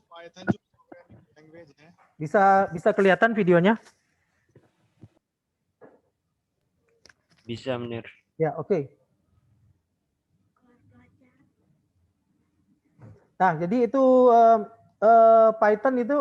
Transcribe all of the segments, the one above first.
Python juga programming language ya. Bisa kelihatan videonya? Bisa, Menir. Ya, oke. Nah, jadi itu Python itu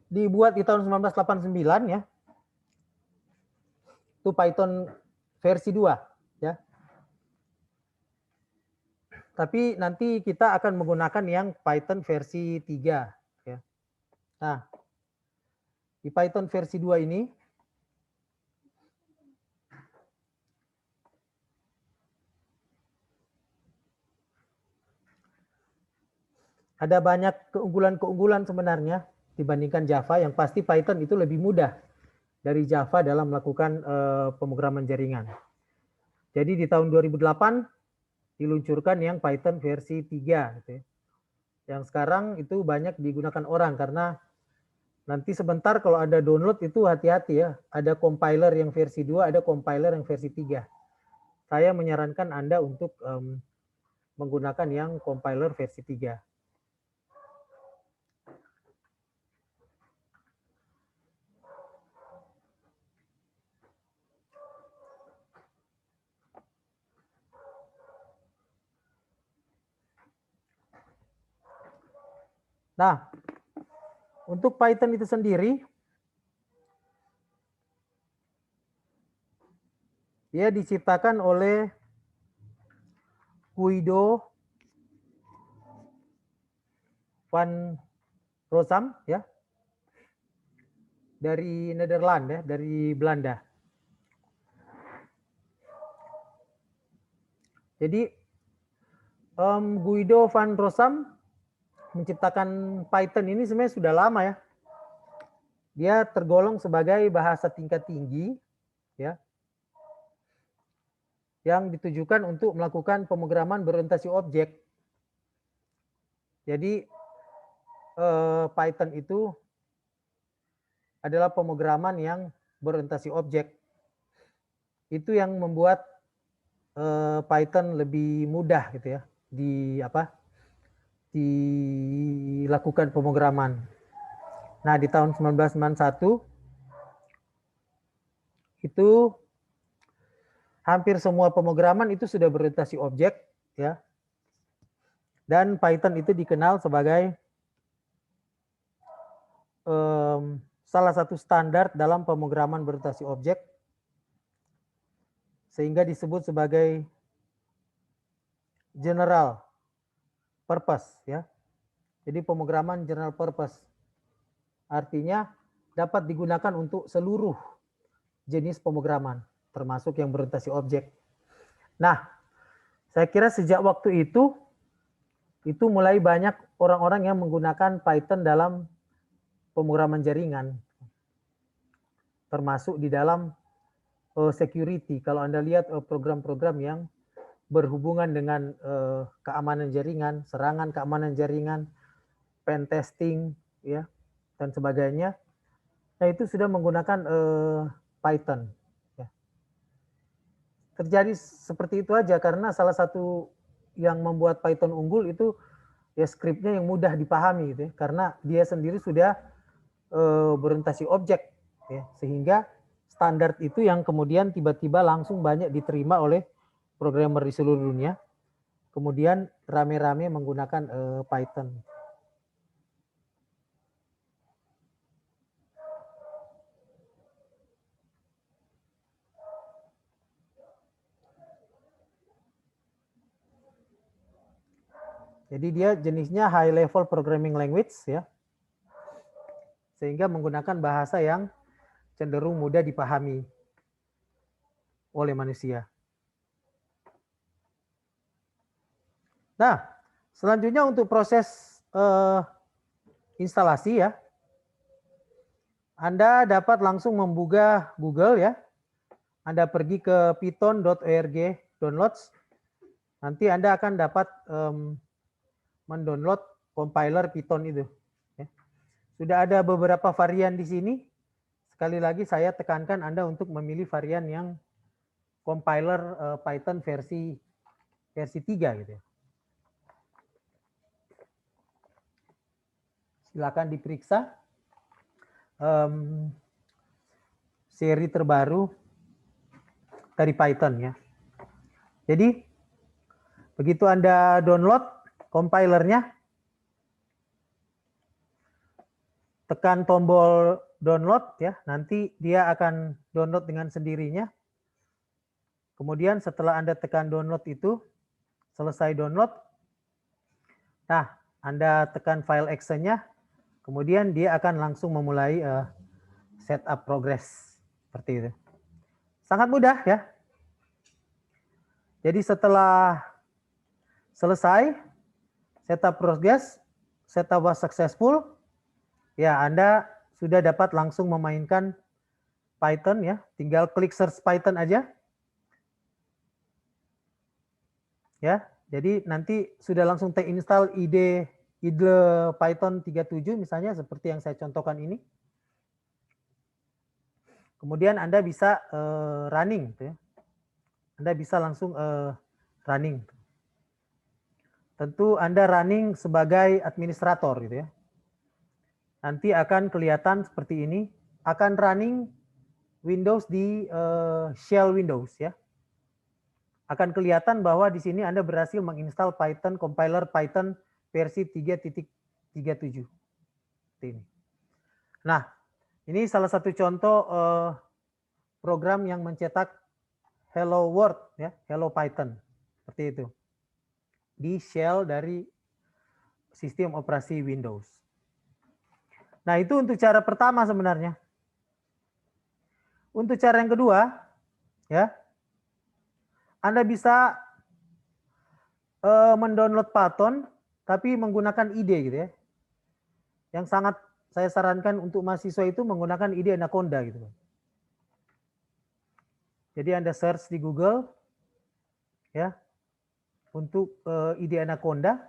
dibuat di tahun 1989 ya. Itu Python versi 2 ya. Tapi nanti kita akan menggunakan yang Python versi 3 ya. Nah, di Python versi 2 ini ada banyak keunggulan-keunggulan sebenarnya dibandingkan Java. Yang pasti Python itu lebih mudah dari Java dalam melakukan pemrograman jaringan. Jadi di tahun 2008 diluncurkan yang Python versi 3 gitu ya. Yang sekarang itu banyak digunakan orang karena nanti sebentar kalau ada download itu hati-hati ya. Ada compiler yang versi 2, ada compiler yang versi 3. Saya menyarankan Anda untuk menggunakan yang compiler versi 3. Nah, untuk Python itu sendiri, dia diciptakan oleh Guido van Rossum ya, dari Nederland ya, dari Belanda. Jadi Guido van Rossum menciptakan Python ini sebenarnya sudah lama ya. Dia tergolong sebagai bahasa tingkat tinggi ya, yang ditujukan untuk melakukan pemrograman berorientasi objek. Jadi Python itu adalah pemrograman yang berorientasi objek. Itu yang membuat Python lebih mudah gitu ya dilakukan pemrograman. Nah, di tahun 1991 itu hampir semua pemrograman itu sudah berorientasi objek ya. Dan Python itu dikenal sebagai salah satu standar dalam pemrograman berorientasi objek, sehingga disebut sebagai general purpose ya. Jadi pemrograman general purpose artinya dapat digunakan untuk seluruh jenis pemrograman termasuk yang berorientasi objek. Nah, saya kira sejak waktu itu mulai banyak orang-orang yang menggunakan Python dalam pemrograman jaringan, termasuk di dalam security. Kalau Anda lihat program-program yang berhubungan dengan keamanan jaringan, serangan keamanan jaringan, pen testing, ya, dan sebagainya, nah itu sudah menggunakan Python. Ya. Terjadi seperti itu aja karena salah satu yang membuat Python unggul itu ya skripnya yang mudah dipahami, gitu ya, karena dia sendiri sudah berorientasi objek, ya, sehingga standar itu yang kemudian tiba-tiba langsung banyak diterima oleh programmer di seluruh dunia, kemudian rame-rame menggunakan Python. Jadi dia jenisnya high level programming language ya, sehingga menggunakan bahasa yang cenderung mudah dipahami oleh manusia. Nah, selanjutnya untuk proses instalasi ya, Anda dapat langsung membuka Google ya. Anda pergi ke python.org downloads. Nanti Anda akan dapat mendownload compiler Python itu. Ya. Sudah ada beberapa varian di sini. Sekali lagi saya tekankan Anda untuk memilih varian yang compiler Python versi 3 gitu ya. silakan diperiksa seri terbaru dari Python ya. Jadi begitu Anda download compilernya, tekan tombol download ya, nanti dia akan download dengan sendirinya. Kemudian setelah Anda tekan download itu, selesai download, nah Anda tekan file action-nya, kemudian dia akan langsung memulai setup progress seperti itu. Sangat mudah ya. Jadi setelah selesai setup progress, setup was successful, ya Anda sudah dapat langsung memainkan Python ya. Tinggal klik search Python aja. Ya, jadi nanti sudah langsung terinstall IDE Python 37 misalnya seperti yang saya contohkan ini. Kemudian Anda bisa running gitu ya. Anda bisa langsung running. Tentu Anda running sebagai administrator gitu ya. Nanti akan kelihatan seperti ini, akan running Windows di shell Windows ya. Akan kelihatan bahwa di sini Anda berhasil menginstal Python compiler Python versi 3.37. Ini. Nah, ini salah satu contoh program yang mencetak Hello World ya, Hello Python. Seperti itu. Di shell dari sistem operasi Windows. Nah, itu untuk cara pertama sebenarnya. Untuk cara yang kedua, ya, Anda bisa mendownload Python tapi menggunakan IDE gitu ya. Yang sangat saya sarankan untuk mahasiswa itu menggunakan IDE Anaconda gitu. Jadi Anda search di Google ya untuk IDE Anaconda.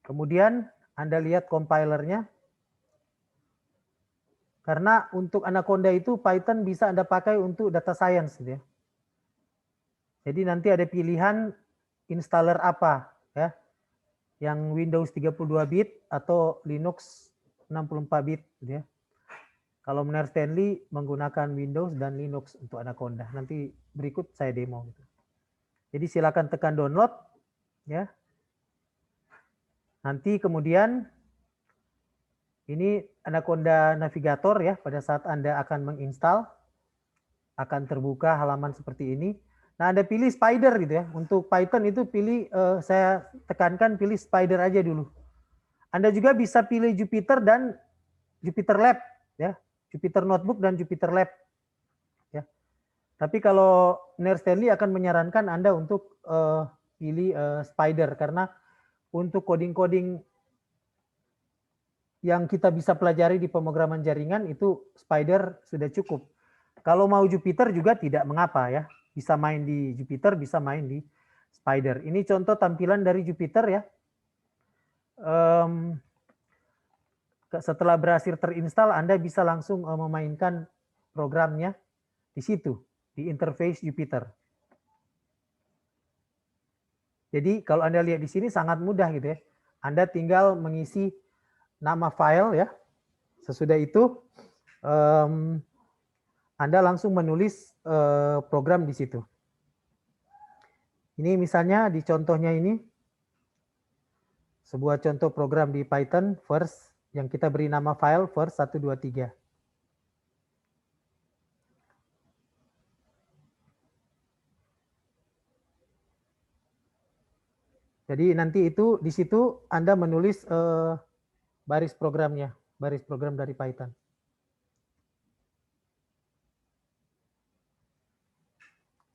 Kemudian Anda lihat compilernya. Karena untuk Anaconda itu Python bisa Anda pakai untuk data science gitu ya. Jadi nanti ada pilihan installer apa ya. Yang Windows 32 bit atau Linux 64 bit gitu ya. Kalau Menar Stanley menggunakan Windows dan Linux untuk Anaconda. Nanti berikut saya demo gitu. Jadi silakan tekan download ya. Nanti kemudian ini Anaconda Navigator ya, pada saat Anda akan menginstal akan terbuka halaman seperti ini. Nah, Anda pilih Spider gitu ya. Untuk Python itu pilih saya tekankan pilih Spider aja dulu. Anda juga bisa pilih Jupyter dan Jupyter Lab ya. Jupyter Notebook dan Jupyter Lab. Ya. Tapi kalau Menar Stanley akan menyarankan Anda untuk pilih Spider karena untuk coding-coding yang kita bisa pelajari di pemrograman jaringan itu Spider sudah cukup. Kalau mau Jupyter juga tidak mengapa ya. Bisa main di Jupyter, bisa main di Spider. Ini contoh tampilan dari Jupyter ya. Setelah berhasil terinstall, Anda bisa langsung memainkan programnya di situ, di interface Jupyter. Jadi kalau Anda lihat di sini sangat mudah gitu ya. Anda tinggal mengisi nama file ya. Sesudah itu Anda langsung menulis program di situ. Ini misalnya di contohnya ini sebuah contoh program di Python first yang kita beri nama file first 123. Jadi nanti itu di situ Anda menulis baris programnya, baris program dari Python.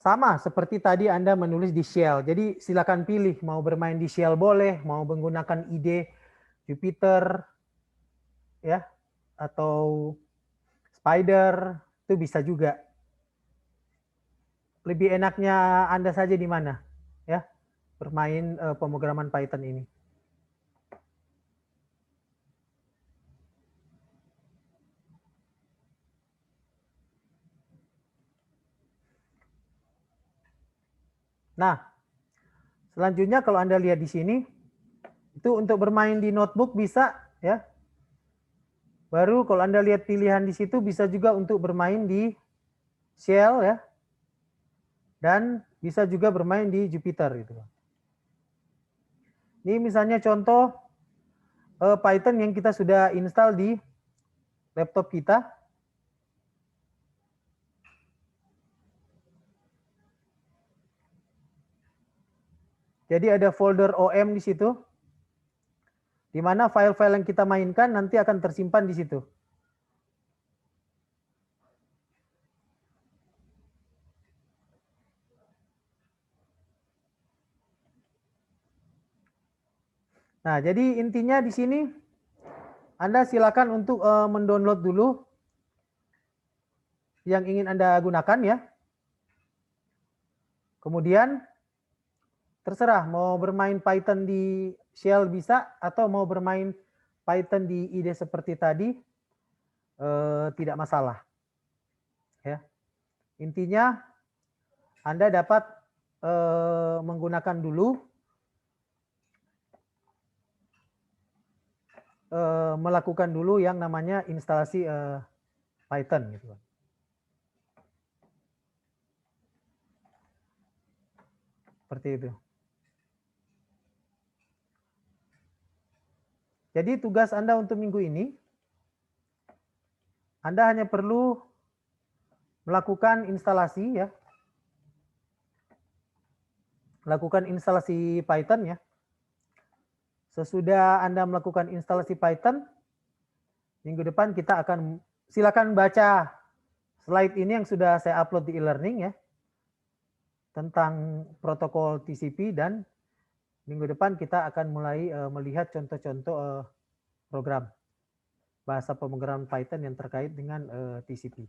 Sama seperti tadi Anda menulis di shell. Jadi silakan pilih mau bermain di shell boleh, mau menggunakan IDE Jupyter ya atau Spider itu bisa juga. Lebih enaknya Anda saja di mana ya bermain pemrograman Python ini. Nah, selanjutnya kalau Anda lihat di sini, itu Itu untuk bermain di notebook bisa ya. Baru kalau Anda lihat pilihan di situ bisa juga untuk bermain di Shell ya. Dan bisa juga bermain di Jupyter gitu. Ini misalnya contoh Python yang kita sudah install di laptop kita. Jadi ada folder OM di situ, di mana file-file yang kita mainkan nanti akan tersimpan di situ. Nah, jadi intinya di sini Anda silakan untuk mendownload dulu yang ingin Anda gunakan ya. Kemudian terserah mau bermain Python di Shell bisa atau mau bermain Python di IDE seperti tadi tidak masalah. Ya. Intinya Anda dapat menggunakan dulu melakukan dulu yang namanya instalasi Python gitu. Seperti itu. Jadi tugas Anda untuk minggu ini, Anda hanya perlu melakukan instalasi ya. Lakukan instalasi Python ya. Sesudah Anda melakukan instalasi Python, minggu depan kita akan, silakan baca slide ini yang sudah saya upload di e-learning ya. Tentang protokol TCP dan minggu depan kita akan mulai melihat contoh-contoh program bahasa pemrograman Python yang terkait dengan TCP.